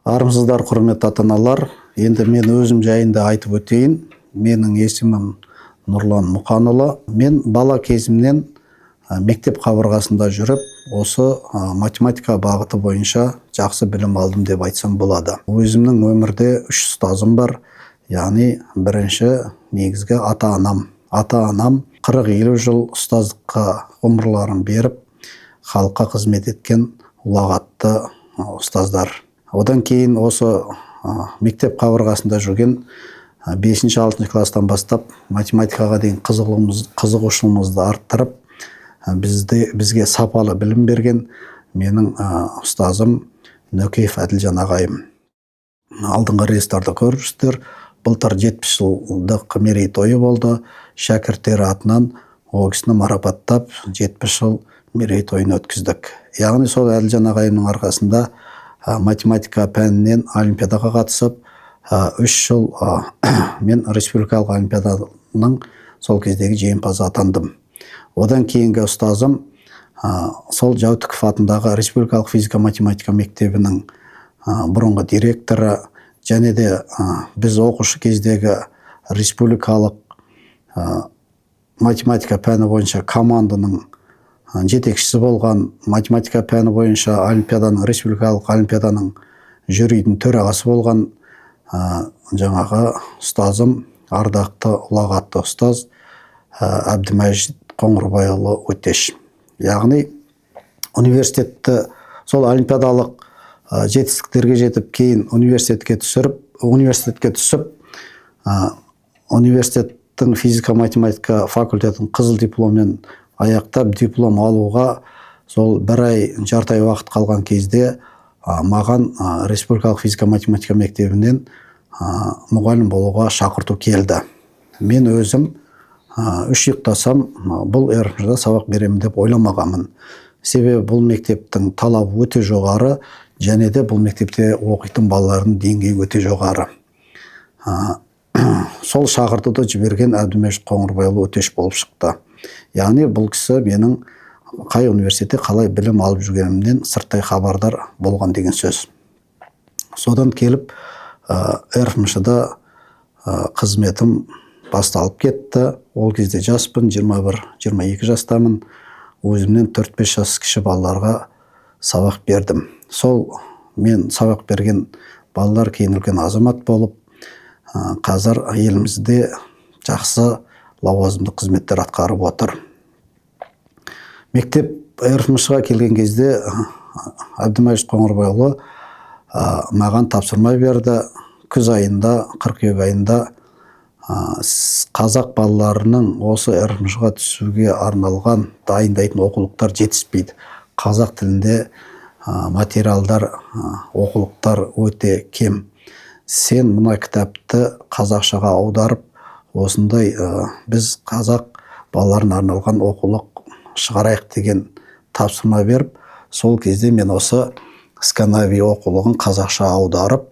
Армысыздар, құрметті ата-аналар. Енді мен өзім жайында айтып өтейін. Менің есімім Нұрлан Мұқанұлы. Мен бала кезімнен мектеп қабырғасында жүріп, осы математика бағыты бойынша жақсы білім алдым деп айтсам болады. Өзімнің өмірде 3 ұстазым бар. Яғни бірінші негізгі ата-анам. Ата-анам 40-50 жыл ұстаздыққа ғұмырларын беріп, халыққа қызмет еткен ұлағатты ұстаздар. Одан кейін осы мектеп қабырғасында жүрген 5-6 класстан бастап математикаға деген қызығушылығымызды арттырып, бізге сапалы білім берген менің ұстазым Нөкеев Әділжан ағайым. Алдыңғы рейстарды көріп жүрсіздер. Былтыр 70 жылдық мерейтойы болды. Шәкірттері атынан ол кісіні марапаттап 70 жыл мерейтойын өткіздік. Яғни сол Әділжан ағайымның арқасында математика пәнінен олимпиадаға қатысып, 3 жыл мен республикалық олимпиаданың сол кездегі жеңімпазы атандым. Одан кейінгі ұстазым сол Жәутіков атындағы республикалық физика-математика мектебінің бұрынғы директоры, және де біз оқушы кездегі республикалық математика пәні бойынша команданың жетекшісі болған, математика пәні бойынша республикалық олимпиаданың жюридің төрағасы болған жаңағы ұстазым, ардақты ұлағатты ұстаз Әбдімәжит Қоңырбайұлы Өтеш. Яғни университетті сол олимпиадалық жетістіктерге жетіп, кейін университетке түсіп, университеттің физика-математика факультетін қызыл дипломмен аяқтап, диплом алуға сол 1 ай, жарты ай уақыт қалған кезде маған республикалық физика-математика мектебінен мұғалім болуға шақырту келді. Мен өзім 3 ұйықтасам, бұл РМЖ-да сабақ беремін деп ойламағанмын. Себебі бұл мектептің талабы өте жоғары, және де бұл мектепте оқитын балалардың деңгейі өте жоғары. Сол шақыртуды жіберген Әбдімәжит Қоңырбайұлы Өтеш болып шықты. Яғни бұл кісі менің қай университетте қалай білім алып жүргенімнен сырттай хабардар болған деген сөз. Содан келіп РФМШ-да қызметім басталып кетті. Ол кезде жаспын, 21-22 жастамын. Өзімнен 4-5 жас кіші балаларға сабақ бердім. Сол мен сабақ берген балалар кейін үлкен азамат болып, қазір елімізде жақсы лауазымды қызметтер атқарып отыр. Мектеп РФМШ-ға келген кезде Әбдімәжит Қоңырбайұлы маған тапсырма берді. Күз айында, қыркүйек айында қазақ балаларының осы РФМШ-ға түсуге арналған дайындайтын оқулықтар жетіспейді. Қазақ тілінде материалдар, оқулықтар өте кем. Сен мына кітапты қазақшаға аударып, осындай біз қазақ балаларына арналған оқулық шығарайық деген тапсырма беріп, сол кезде мен осы Сканави оқулығын қазақша аударып,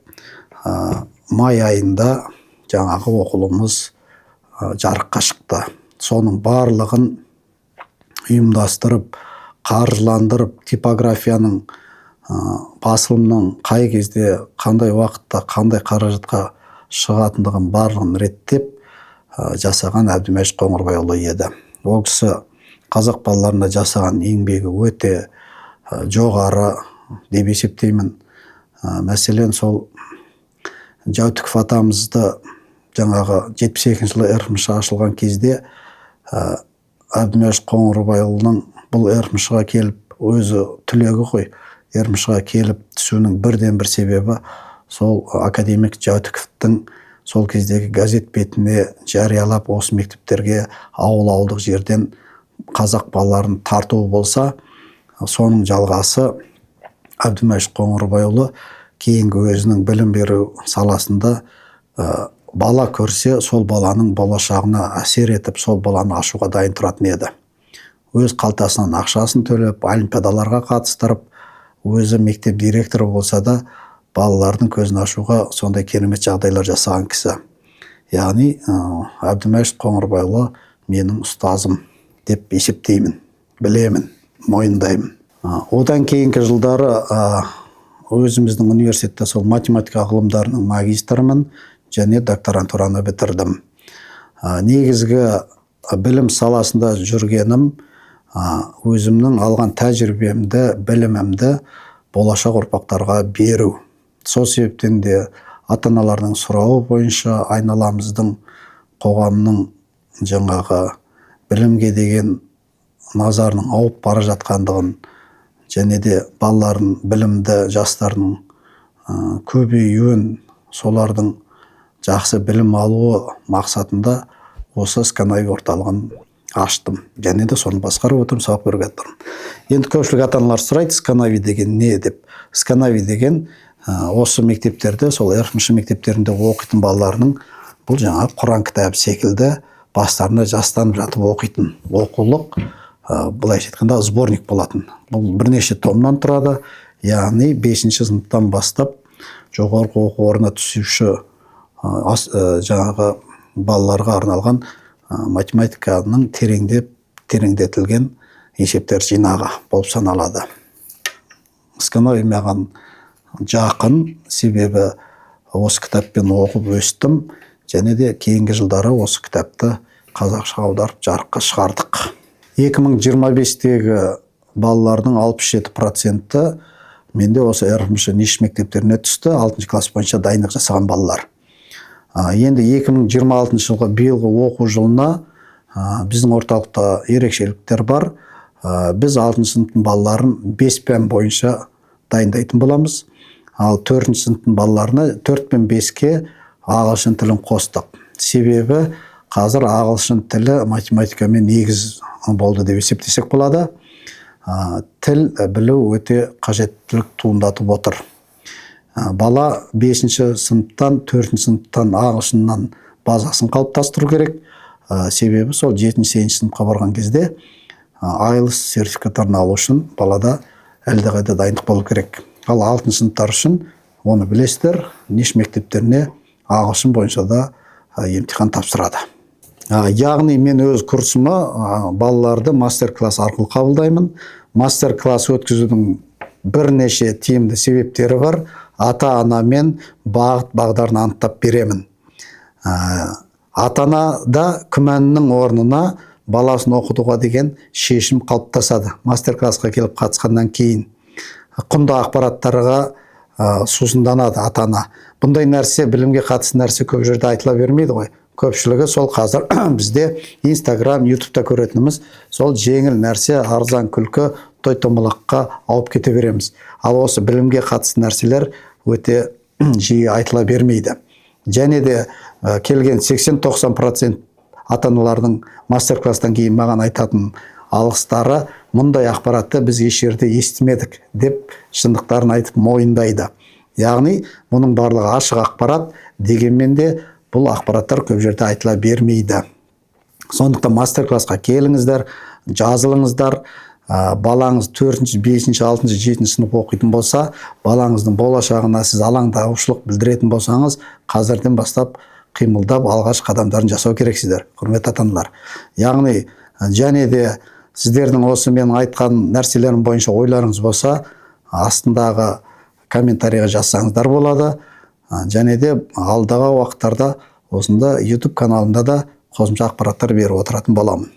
май айында жаңағы оқулығымыз жарыққа шықты. Соның барлығын ұйымдастырып, қаржыландырып, типографияның, басылымның қай кезде, қандай уақытта, қандай қаражатқа шығатындығын барлығын реттеп жасаған Әбдімәжит Қоңырбайұлы еді. Ол кісі қазақ балаларына жасаған еңбегі өте жоғары деп есептеймін. Мәселен, сол Жәутіков атамызды жаңағы 72 жылы РФМШ ашылған кезде Әбдімәжит Қоңырбайұлының бұл РФМШ-ға келіп, өзі түлегі ғой, РФМШ-ға келіп түсуінің бірден-бір себебі сол академик Жәутіковтің сол кездегі газет бетіне жариялап, осы мектептерге ауыл-ауылдық жерден қазақ балаларын тартуы болса, соның жалғасы Әбдімәжит Қоңырбайұлы кейінгі өзінің білім беру саласында бала көрсе, сол баланың болашағына әсер етіп, сол баланы ашуға дайын тұратын еді. Өз қалтасынан ақшасын төлеп, олимпиадаларға қатыстырып, өзі мектеп директоры болса да, балалардың көзін ашуға сондай керемет жағдайлар жасаған кісі. Яғни Әбдімәжит Қоңырбайұлы менің ұстазым деп есептеймін, білемін, мойындаймын. Одан кейінгі жылдары өзіміздің университетте сол математика ғылымдарының магистрымын және докторантураны бітірдім. Негізгі білім саласында жүргенім өзімнің алған тәжірибемді, білімімді болашақ ұрпақтарға беру. Сол себептен де ата-аналардың сұрауы бойынша айналамыздың, қоғамның жаңағы білімге деген назарының ауып бара жатқандығын және де балалардың білімді жастардың көбеюін, солардың жақсы білім алуы мақсатында осы Сканави орталығын аштым. Және де соны басқарып отырмын, сабақ беруге жатырмын. Енді көпшілік ата-аналар сұрайды, Сканави деген не деп. Сканави деген осы мектептерде, сол РФМШ мектептерінде оқитын балаларының бұл жаңа Құран кітабы секілді бастарына жастанып жатып оқитын оқулық, былайша айтқанда сборник болатын. Бұл бірнеше томнан тұрады, яғни 5-ші сыныптан бастап жоғарғы оқу орнына түсуші жаңағы балаларға арналған математиканың тереңдетілген есептер жинағы болып саналады. Сканави маған жақын, себебі осы кітаппен оқып өстім, және де кейінгі жылдары осы кітапты қазақша аударып жарыққа шығардық. 2025-тегі балалардың 67% менде осы РФМШ ниш мектептеріне түсті, 6 класс бойынша дайындық жасаған балалар. Енді 2026 жылғы биылғы оқу жылына біздің орталықта ерекшеліктер бар. Біз 6 сыныптың балаларын 5 пән бойынша дайындайтын боламыз. Ал 4 сыныптың балаларына 4 пен 5-ке ағылшын тілін қостық. Себебі қазір ағылшын тілі математикамен негіз болды деп есептесек болады. Тіл білу өте қажеттілік туындатып отыр. Бала 5-ші сыныптан, 4-ші сыныптан ағылшыннан базасын қалыптастыру керек. Себебі сол 7-8 сыныпқа барған кезде IELTS сертификаттарын алу үшін балада әлдеқайда дайындық болу керек. Ал 6 сыныптар үшін оны білесіздер, ниш мектептеріне ағылшын бойынша да емтихан тапсырады. Яғни мен өз курсыма балаларды мастер-класс арқылы қабылдаймын. Мастер-класс өткізудің бірнеше тиімді себептері бар. Ата-ана мен бағыт-бағдарын анықтап беремін. Ата-анада күмәннің орнына баласын оқытуға деген шешім қалыптасады. Мастер-классқа келіп қатысқаннан кейін құнды ақпараттарға сусынданады ата-ана. Бұндай нәрсе, білімге қатысты нәрсе көп жерде айтыла бермейді ғой. Көпшілігі сол қазір бізде Instagram, YouTube-та көретініміз сол жеңіл нәрсе, арзан күлкі, той-томалаққа ауып кете береміз. Ал осы білімге қатысты нәрселер өте жиі айтыла бермейді. Және де келген 80-90% ата-аналардың мастер-класстан кейін маған айтатын алғыстары, мұндай ақпаратты біз еш жерде естімедік деп шындықтарын айтып мойындайды. Яғни мұның барлығы ашық ақпарат, дегенмен де бұл ақпараттар көп жерде айтыла бермейді. Сондықтан мастер-классқа келіңіздер, жазылыңыздар. Балаңыз 4-ші, 5-ші, 6-ші, 7-ші сынып оқитын болса, балаңыздың болашағына сіз алаңдаушылық білдіретін болсаңыз, қазірден бастап қимылдап алғаш қадамдарын жасау керексіздер, құрметті ата-аналар. Яғни, және де сіздердің осы мен айтқан нәрселерім бойынша ойларыңыз болса, астындағы комментарийға жазсаңыздар болады. Және де алдағы уақыттарда осында YouTube каналында да қосымша ақпараттар беріп отыратын боламын.